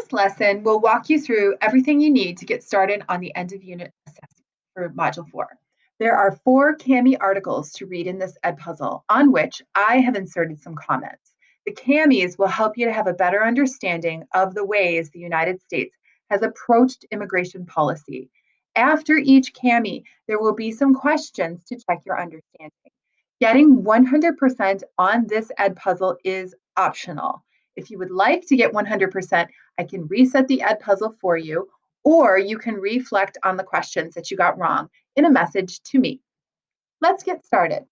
this lesson, we'll walk you through everything you need to get started on the end of unit assessment for Module 4. There are 4 CAMI articles to read in this Edpuzzle, on which I have inserted some comments. The CAMIs will help you to have a better understanding of the ways the United States has approached immigration policy. After each CAMI, there will be some questions to check your understanding. Getting 100% on this Edpuzzle is optional. If you would like to get 100%, I can reset the Edpuzzle for you, or you can reflect on the questions that you got wrong in a message to me. Let's get started.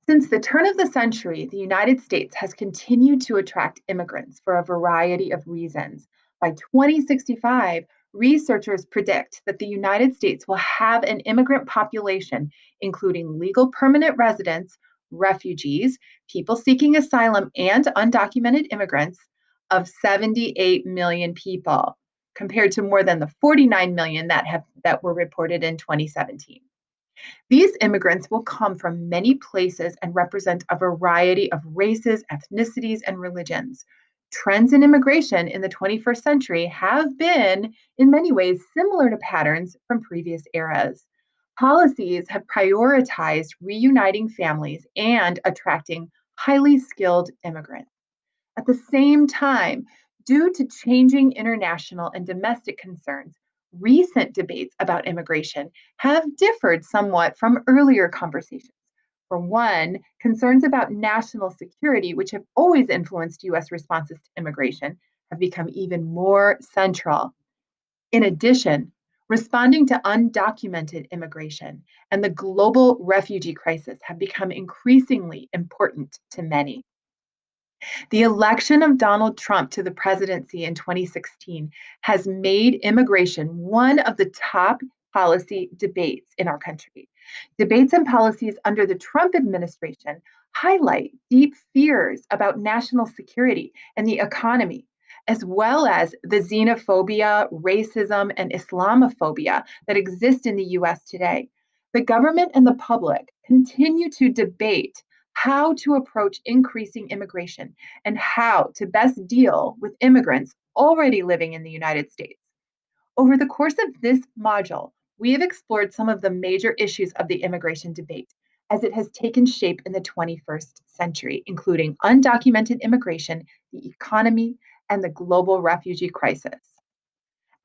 Since the turn of the century, the United States has continued to attract immigrants for a variety of reasons. By 2065, researchers predict that the United States will have an immigrant population, including legal permanent residents, refugees, people seeking asylum, and undocumented immigrants, of 78 million people, compared to more than the 49 million that were reported in 2017. These immigrants will come from many places and represent a variety of races, ethnicities, and religions. Trends in immigration in the 21st century have been, in many ways, similar to patterns from previous eras. Policies have prioritized reuniting families and attracting highly skilled immigrants. At the same time, due to changing international and domestic concerns, recent debates about immigration have differed somewhat from earlier conversations. For one, concerns about national security, which have always influenced US responses to immigration, have become even more central. In addition, responding to undocumented immigration and the global refugee crisis have become increasingly important to many. The election of Donald Trump to the presidency in 2016 has made immigration one of the top policy debates in our country. Debates and policies under the Trump administration highlight deep fears about national security and the economy, as well as the xenophobia, racism, and Islamophobia that exist in the US today. The government and the public continue to debate how to approach increasing immigration and how to best deal with immigrants already living in the United States. Over the course of this module, we have explored some of the major issues of the immigration debate as it has taken shape in the 21st century, including undocumented immigration, the economy, and the global refugee crisis.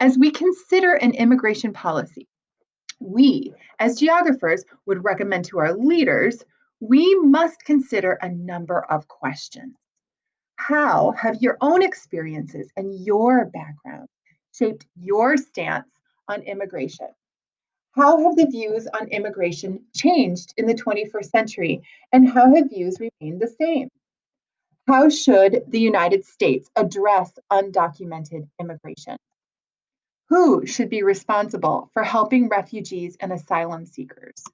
As we consider an immigration policy, we, as geographers, would recommend to our leaders, we must consider a number of questions. How have your own experiences and your background shaped your stance on immigration? How have the views on immigration changed in the 21st century, and how have views remained the same? How should the United States address undocumented immigration? Who should be responsible for helping refugees and asylum seekers?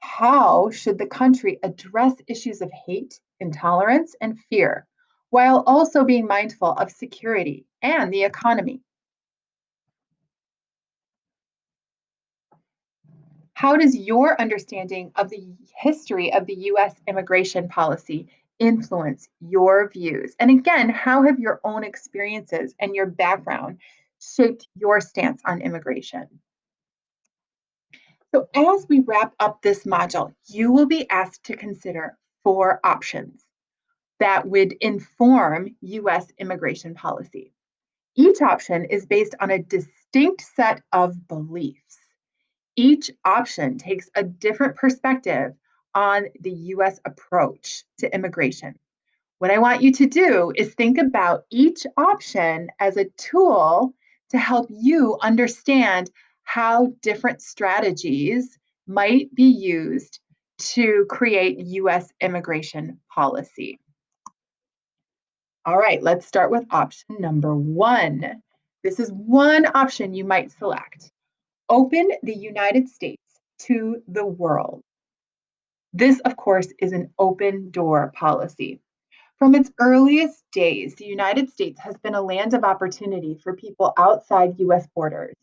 How should the country address issues of hate, intolerance, and fear, while also being mindful of security and the economy? How does your understanding of the history of the US immigration policy influence your views? And again, how have your own experiences and your background shaped your stance on immigration? So, as we wrap up this module, you will be asked to consider 4 options that would inform US immigration policy. Each option is based on a distinct set of beliefs. Each option takes a different perspective on the US approach to immigration. What I want you to do is think about each option as a tool to help you understand how different strategies might be used to create US immigration policy. All right, let's start with option number 1. This is one option you might select. Open the United States to the world. This, of course, is an open door policy. From its earliest days, the United States has been a land of opportunity for people outside US borders.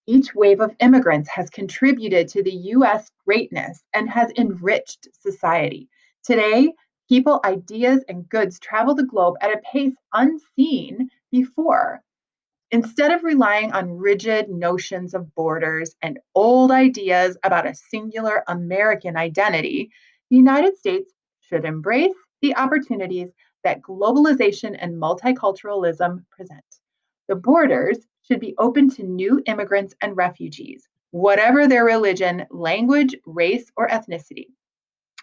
Each wave of immigrants has contributed to the US greatness and has enriched society. Today, People, ideas, and goods travel the globe at a pace unseen before. Instead of relying on rigid notions of borders and old ideas about a singular American identity, the United States should embrace the opportunities that globalization and multiculturalism present. The borders should be open to new immigrants and refugees, whatever their religion, language, race, or ethnicity.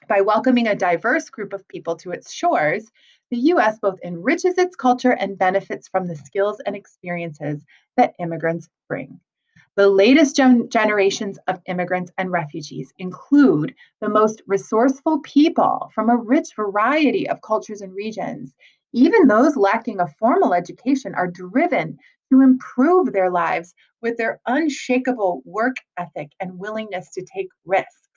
By welcoming a diverse group of people to its shores, the US both enriches its culture and benefits from the skills and experiences that immigrants bring. The latest generations of immigrants and refugees include the most resourceful people from a rich variety of cultures and regions. Even those lacking a formal education are driven to improve their lives with their unshakable work ethic and willingness to take risks.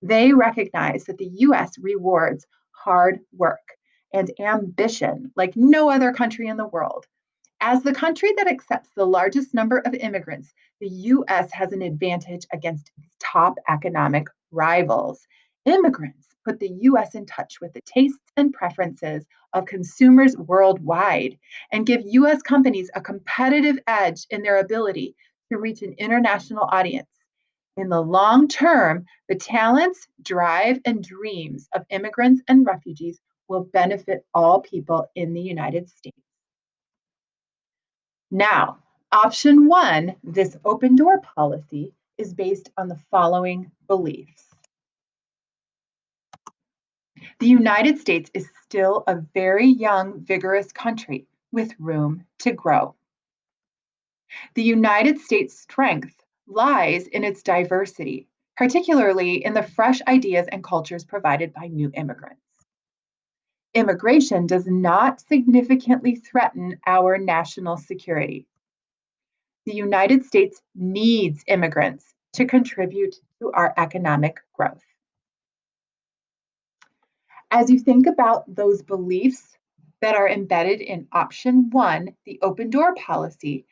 They recognize that the US rewards hard work and ambition like no other country in the world. As the country that accepts the largest number of immigrants, the US has an advantage against its top economic rivals. Immigrants put the US in touch with the tastes and preferences of consumers worldwide and give US companies a competitive edge in their ability to reach an international audience. In the long term, the talents, drive, and dreams of immigrants and refugees will benefit all people in the United States. Now, option one, this open door policy, is based on the following beliefs. The United States is still a very young, vigorous country with room to grow. The United States' strength lies in its diversity, particularly in the fresh ideas and cultures provided by new immigrants. Immigration does not significantly threaten our national security. The United States needs immigrants to contribute to our economic growth. As you think about those beliefs that are embedded in option one, the open door policy,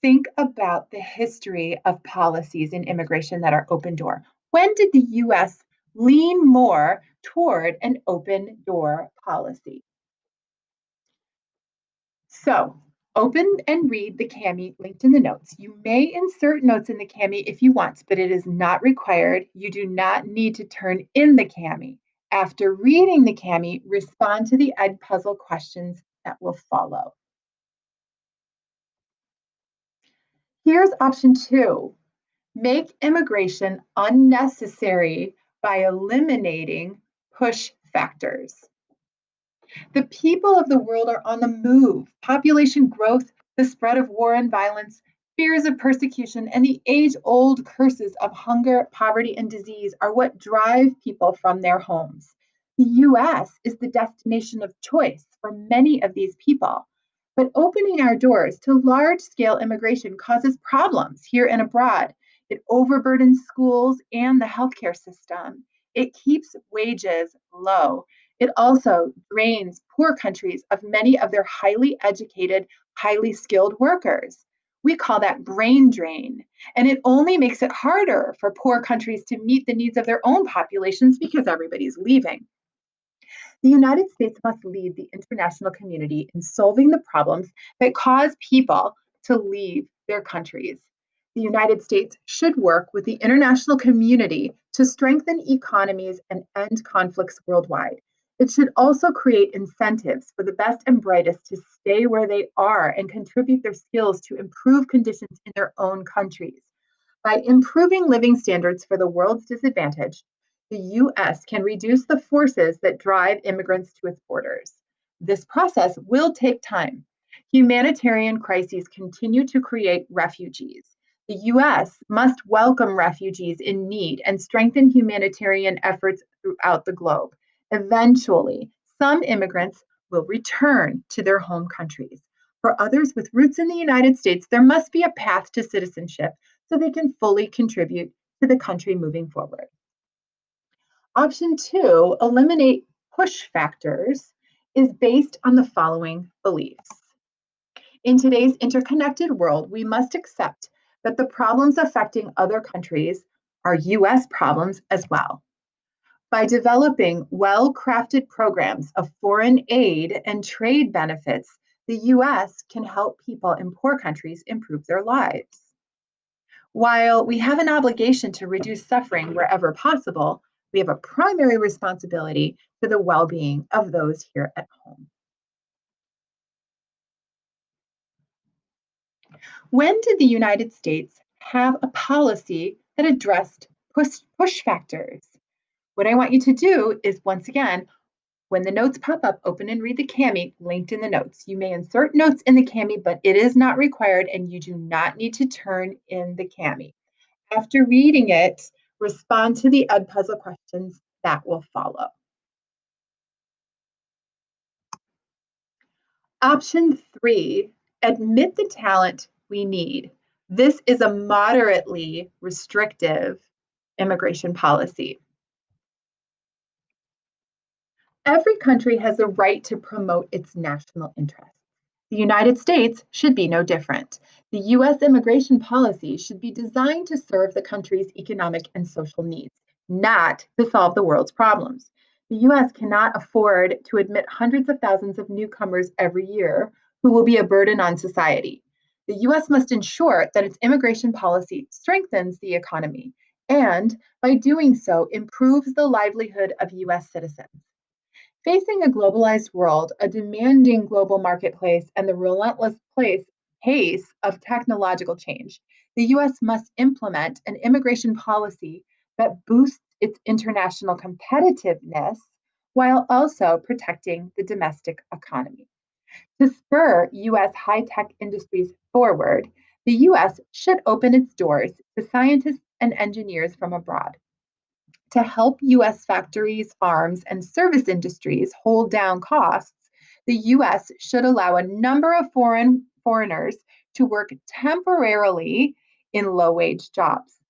think about the history of policies in immigration that are open door. When did the US lean more toward an open door policy? So, open and read the CAMI linked in the notes. You may insert notes in the CAMI if you want, but it is not required. You do not need to turn in the CAMI. After reading the CAMI, respond to the Edpuzzle questions that will follow. Here's option two. Make immigration unnecessary by eliminating push factors. The people of the world are on the move. Population growth, the spread of war and violence, fears of persecution, and the age old curses of hunger, poverty, and disease are what drive people from their homes. The US is the destination of choice for many of these people. But opening our doors to large scale immigration causes problems here and abroad. It overburdens schools and the healthcare system. It keeps wages low. It also drains poor countries of many of their highly educated, highly skilled workers. We call that brain drain. And it only makes it harder for poor countries to meet the needs of their own populations because everybody's leaving. The United States must lead the international community in solving the problems that cause people to leave their countries. The United States should work with the international community to strengthen economies and end conflicts worldwide. It should also create incentives for the best and brightest to stay where they are and contribute their skills to improve conditions in their own countries. By improving living standards for the world's disadvantaged, the US can reduce the forces that drive immigrants to its borders. This process will take time. Humanitarian crises continue to create refugees. The US must welcome refugees in need and strengthen humanitarian efforts throughout the globe. Eventually, some immigrants will return to their home countries. For others with roots in the United States, there must be a path to citizenship so they can fully contribute to the country moving forward. Option two, eliminate push factors, is based on the following beliefs. In today's interconnected world, we must accept that the problems affecting other countries are US problems as well. By developing well crafted programs of foreign aid and trade benefits, the US can help people in poor countries improve their lives. While we have an obligation to reduce suffering wherever possible, we have a primary responsibility to the well being of those here at home. When did the United States have a policy that addressed push factors? What I want you to do is, once again, when the notes pop up, open and read the CAMI linked in the notes. You may insert notes in the CAMI, but it is not required and you do not need to turn in the CAMI. After reading it, respond to the Edpuzzle questions that will follow. Option 3, admit the talent we need. This is a moderately restrictive immigration policy. Every country has a right to promote its national interests. The United States should be no different. The US immigration policy should be designed to serve the country's economic and social needs, not to solve the world's problems. The US cannot afford to admit hundreds of thousands of newcomers every year who will be a burden on society. The US must ensure that its immigration policy strengthens the economy and, by doing so, improves the livelihood of US citizens. Facing a globalized world, a demanding global marketplace, and the relentless pace of technological change, the US must implement an immigration policy that boosts its international competitiveness while also protecting the domestic economy. To spur US high tech industries forward, the US should open its doors to scientists and engineers from abroad. To help US factories, farms, and service industries hold down costs, the US should allow a number of foreigners to work temporarily in low wage jobs.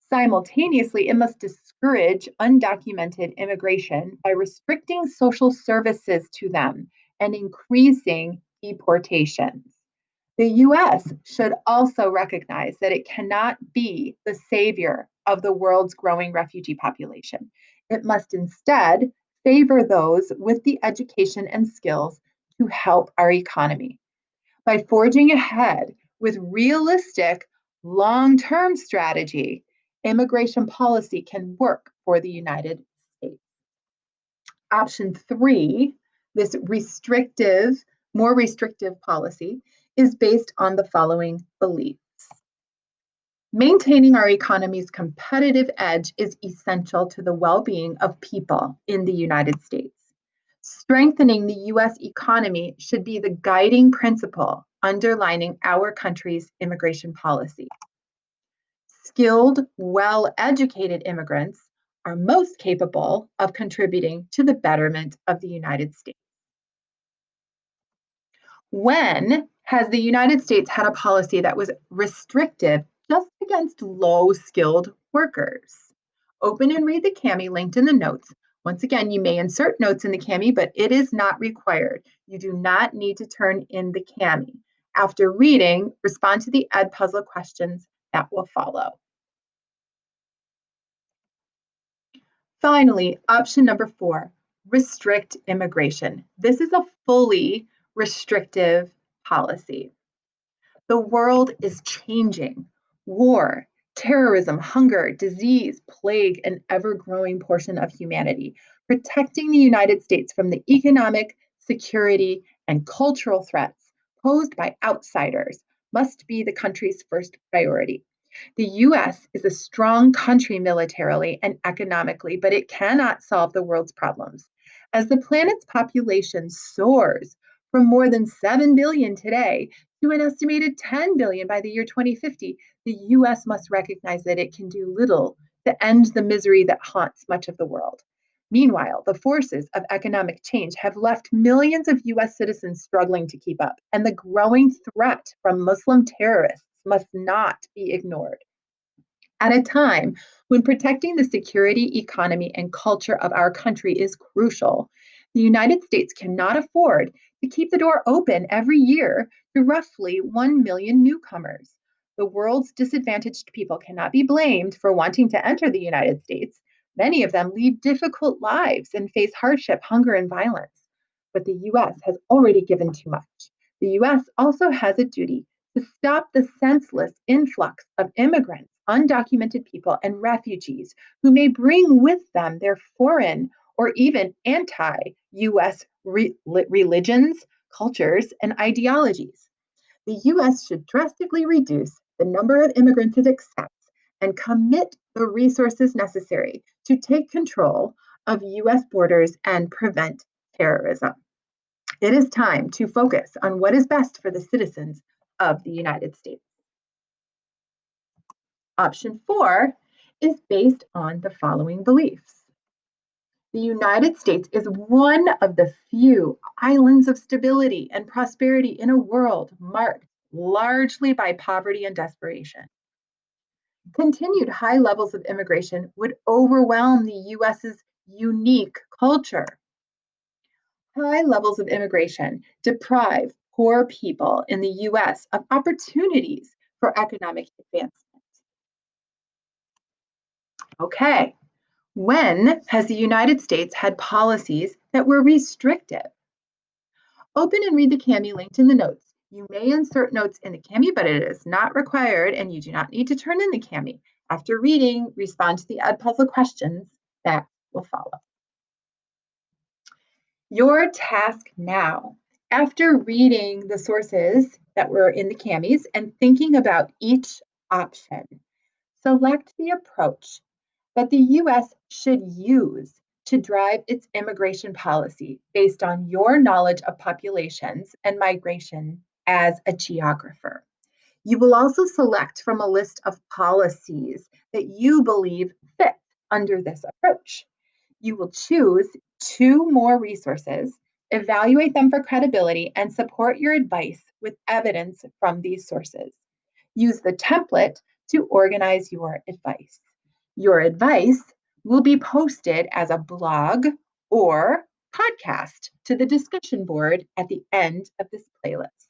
Simultaneously, it must discourage undocumented immigration by restricting social services to them and increasing deportations. The US should also recognize that it cannot be the savior of the world's growing refugee population. It must instead favor those with the education and skills to help our economy. By forging ahead with realistic long term strategy, immigration policy can work for the United States. Option 3, this more restrictive policy, is based on the following beliefs. Maintaining our economy's competitive edge is essential to the well being of people in the United States. Strengthening the US economy should be the guiding principle underlining our country's immigration policy. Skilled, well educated immigrants are most capable of contributing to the betterment of the United States. When has the United States had a policy that was restrictive just against low skilled workers? Open and read the CAMI linked in the notes. Once again, you may insert notes in the CAMI, but it is not required. You do not need to turn in the CAMI. After reading, respond to the Edpuzzle questions that will follow. Finally, option number 4, restrict immigration. This is a fully restrictive policy. The world is changing. War, terrorism, hunger, disease plague an ever growing portion of humanity. Protecting the United States from the economic, security, and cultural threats posed by outsiders must be the country's first priority. The US is a strong country militarily and economically, but it cannot solve the world's problems. As the planet's population soars from more than 7 billion today to an estimated 10 billion by the year 2050, the US must recognize that it can do little to end the misery that haunts much of the world. Meanwhile, the forces of economic change have left millions of US citizens struggling to keep up, and the growing threat from Muslim terrorists must not be ignored. At a time when protecting the security, economy, and culture of our country is crucial, the United States cannot afford to keep the door open every year to roughly 1 million newcomers. The world's disadvantaged people cannot be blamed for wanting to enter the United States. Many of them lead difficult lives and face hardship, hunger, and violence. But the US has already given too much. The US also has a duty to stop the senseless influx of immigrants, undocumented people, and refugees who may bring with them their foreign or even anti US religions, cultures, and ideologies. The US should drastically reduce the number of immigrants it accepts and commit the resources necessary to take control of US borders and prevent terrorism. It is time to focus on what is best for the citizens of the United States. Option 4 is based on the following beliefs. The United States is one of the few islands of stability and prosperity in a world marked largely by poverty and desperation. Continued high levels of immigration would overwhelm the US's unique culture. High levels of immigration deprive poor people in the US of opportunities for economic advancement. Okay, when has the United States had policies that were restrictive? Open and read the Cami linked in the notes. You may insert notes in the Cami, but it is not required, and you do not need to turn in the Cami. After reading, respond to the Edpuzzle questions that will follow. Your task now, after reading the sources that were in the Camis and thinking about each option, select the approach that the US should use to drive its immigration policy based on your knowledge of populations and migration as a geographer. You will also select from a list of policies that you believe fit under this approach. You will choose two more resources, evaluate them for credibility, and support your advice with evidence from these sources. Use the template to organize your advice. Your advice will be posted as a blog or podcast to the discussion board at the end of this playlist.